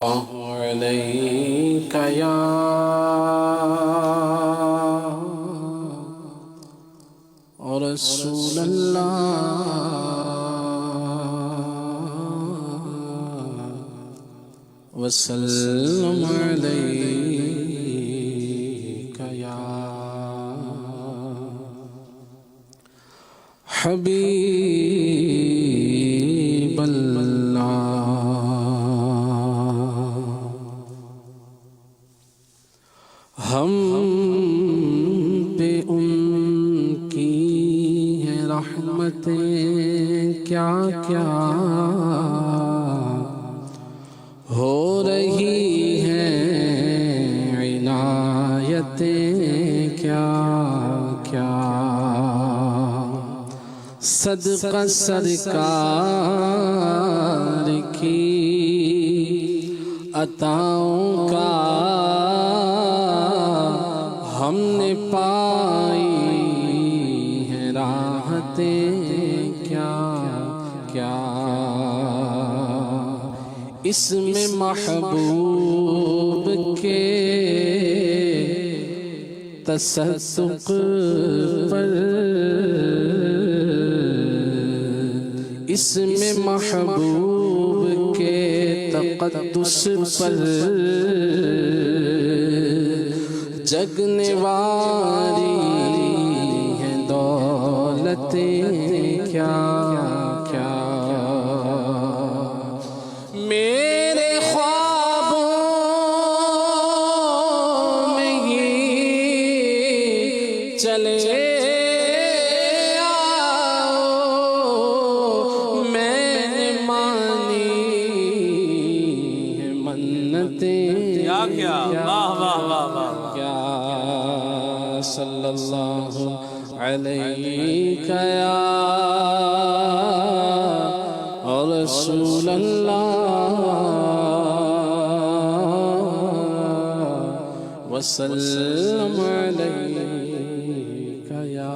عليك يا رسول الله وسلم عليك يا حبيب الله ہم پہ ان کی ہیں رحمتیں کیا کیا ہو رہی ہیں عنایتیں کیا کیا صدقہ سرکار کی عطاؤں کا ہم نے پائی ہیں راحتیں کیا کیا اس میں محبوب کے تصدق پر اس میں محبوب کے تقدس پر جگنے والی ہیں دولتیں کیا کیا میرے خوابوں میں ہی چلے آؤ میں نے مانی ہے منتیں کیا کیا واہ واہ واہ واہ صلی اللہ علیہ یا رسول اللہ وسلم علیہ یا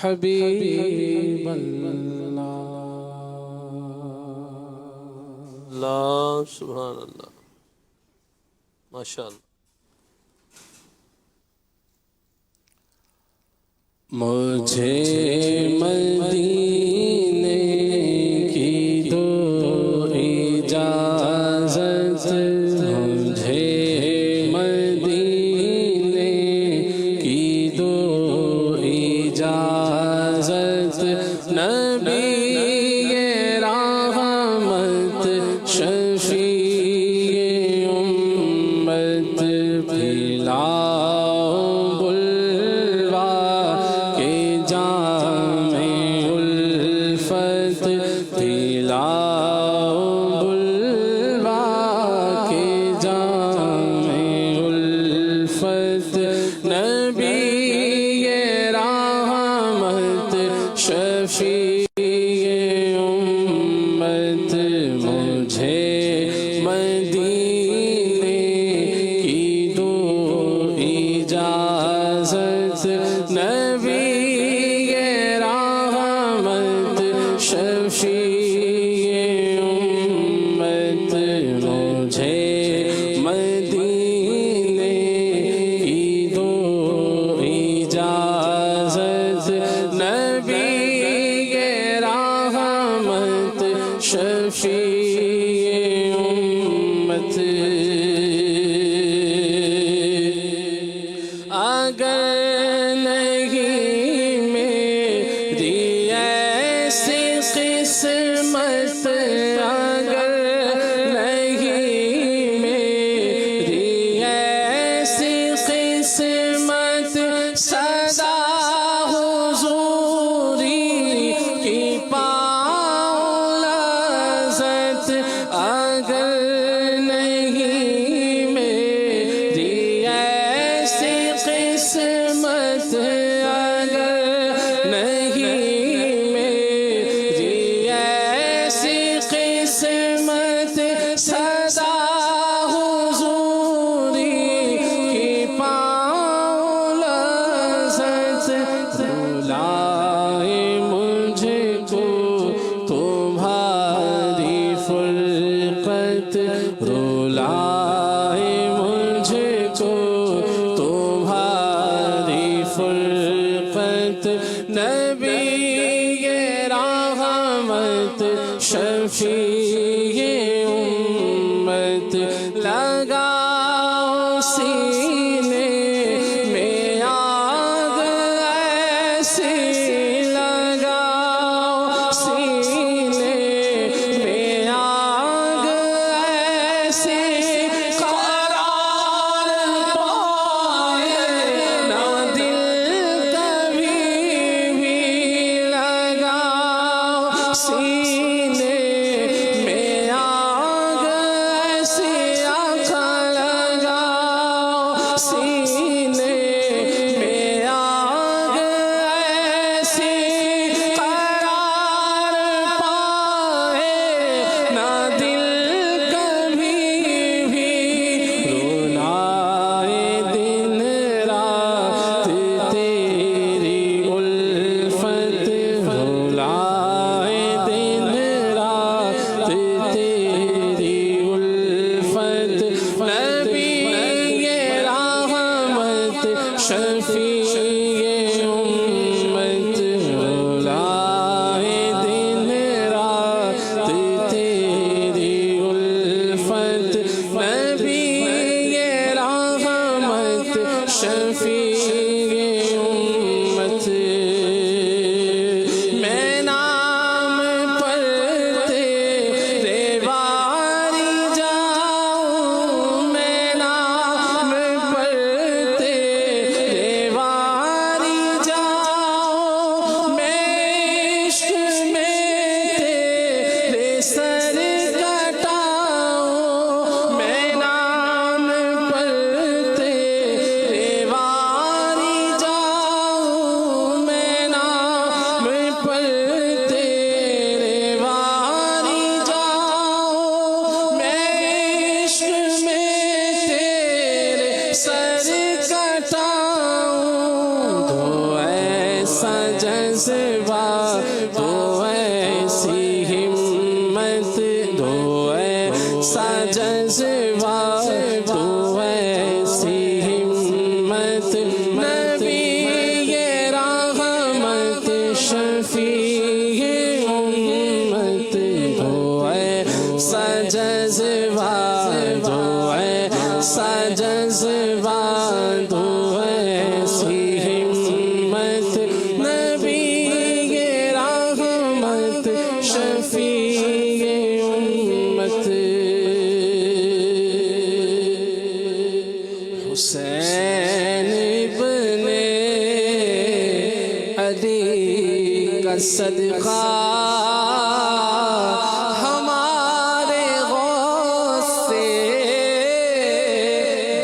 حبیب اللہ اللہ سبحان اللہ ماشاءاللہ مجھے مدینے کی دو اجازت مجھے مدینے کی دو اجازت نبی رحمت شفیع امت پھیلاؤ شفیع امت مجھے مدینے کی دو اجازت نبی رحمت شفیع امت مجھے مدینے کی دو اجازت نبی شفیع امت اگر نہیں میری ایسی قسمت اگر نہیں میری ایسی قسمت سدا حضوری کی اگر نہیں میری ایسی قسمت اگر نہیں میری ایسی قسمت سدا حضوری کی پاؤں لذت بلائے مجھے کو تمہاری فل رلائے مجھ کو تمہاری فرقت نبی رحمت شفیع امت لگاؤ سینے میں آگ ایسی لگاؤ سینے میں آگ ایسی قرار پائے نہ دل کبھی بھی لگاؤ سینے میں آگ ایسی آنکھ لگاؤ سینے میں آگ ایسی قرار پائے نہ دل کبھی بھی رولائے دن رات تیری الفت رولائے دن رات تیری الفت نبی رحمت شفیع امت رولائے دن رات تیری الفت نبی رحمت شفیع امت میں نام پر تیرے واری جاؤں میں نام پر تیرے واری جاؤں میں عشق میں تیرے سر کٹاؤں میں نام پر تیرے واری جاؤں میں نام پر تیرے واری جاؤں میں عشق میں تیرے سر کٹاؤں تو ایسا جذبہ تو ایسی ہمت دو ایسا جذبہ تو ایسی ہمت نبی رحمت شفیع امت دو ایسا جذبہ دو ایسا جذبہ دو ایسی ہمت نبی رحمت شفیع امت حسین ابن علی کا صدقہ ہمارے غوث سے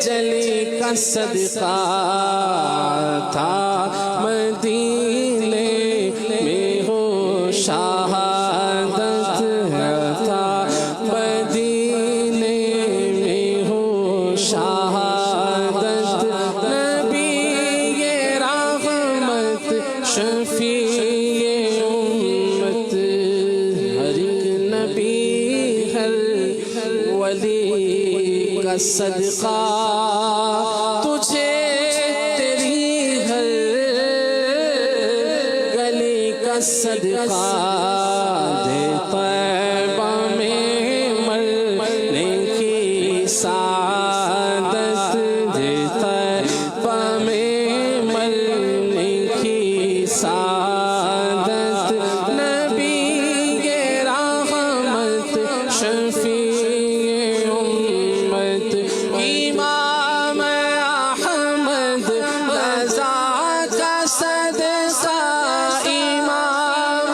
جلی کا صدقہ تھا مدینے میں ہو شہادت تھا مدینے میں ہو شہادت نبی رحمت شفیع امت ہر ایک نبی ہر ولی کا صدقہ تجھے تیری ہر گلی کا صدقہ دے طیبہ میں مرنے کی سعادت دے طیبہ میں مرنے کی سعادت نبی رحمت شفیع امت امام احمد رضا کا صدقہ امام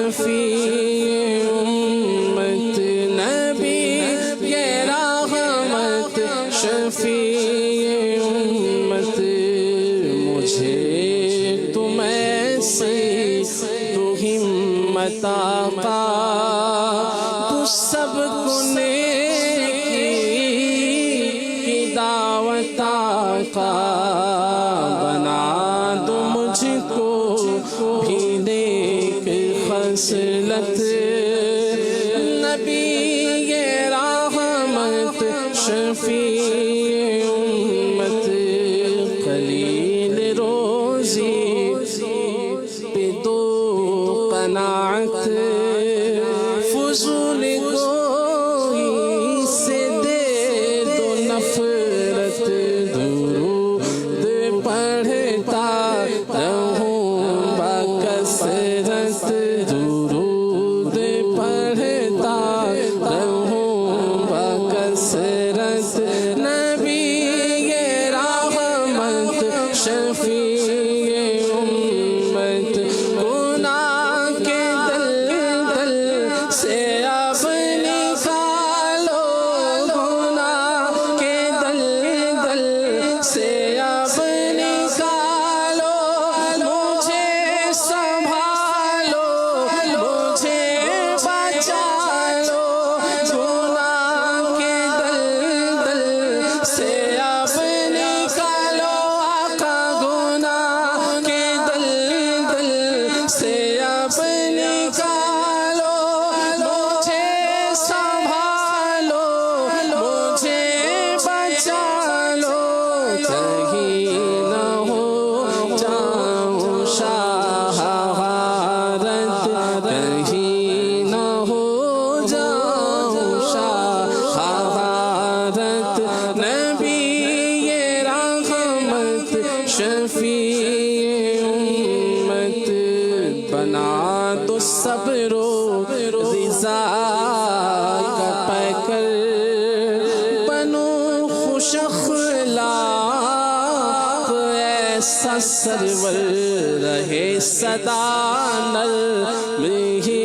شفیع امت نبی یہ رحمت شفیع امت مجھے تم ایسی تو ہمت آقا تو سب کو نیکی کی دعوت آقا بنا دو مجھ کو بھی نیک خصلت نبی یہ رحمت شفیع امت قلیل روزی پہ دو قناعت فضول کوئی سے دے دو نفرت درود پڑھتا رہوں بکثرت درود پڑھتا رہوں بکثرت نبی یہ رحمت شفیع امت گناہ کے دل سے اب نکالو گناہ کے دل سے اب نکالو مجھے سنبھالو مجھے بچا لو گناہ کے دل سے اب نکالو آقا گناہ کے دل سے اب نکالو مجھے سنبھالو مجھے بچا لو کہیں نہ ہو جاؤں شہادت کہیں نہ ہو جاؤں شہادت نبی یہ رحمت شفیع امت بنا تو صبر و رضا کا پیکر بنو خوش اخلاق ایسا سرور رہے سدا نرم ہی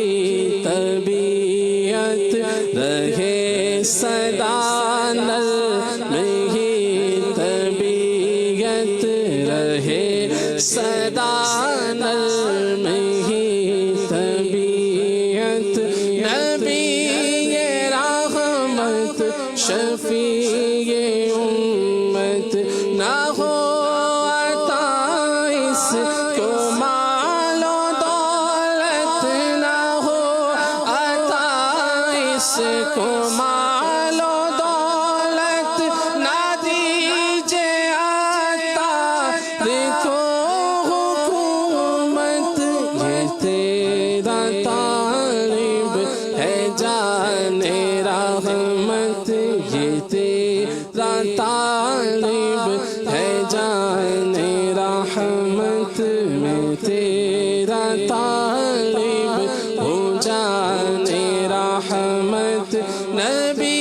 طبیعت رہے سدا نرم ہی طبیعت رہے سدا نرم ہی طبیعت نبی یہ رحمت شفیع امت نہ ہو عطا اس کو مال و دولت نہ ہو عطا اس کو مال و دولت نہ دیجے عطا کو حکومت یہ تیرا طالب ہے جان رحمت یہ تیرا طالب ہے جان رحمت میں تیرا طالب ہو جان رحمت نبی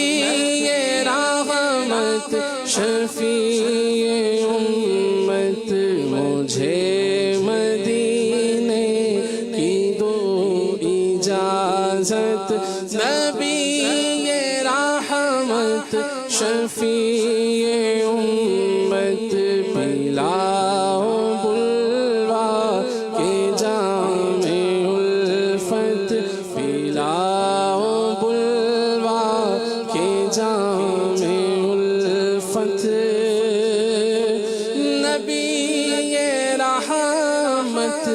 یہ رحمت شفیع امت مجھے مدینے کی دو اجازت نبی یہ رحمت شفیع امت پلاؤ بلوا کے جام الفت پلاؤ بلوا کے جام الفت نبی یہ رحمت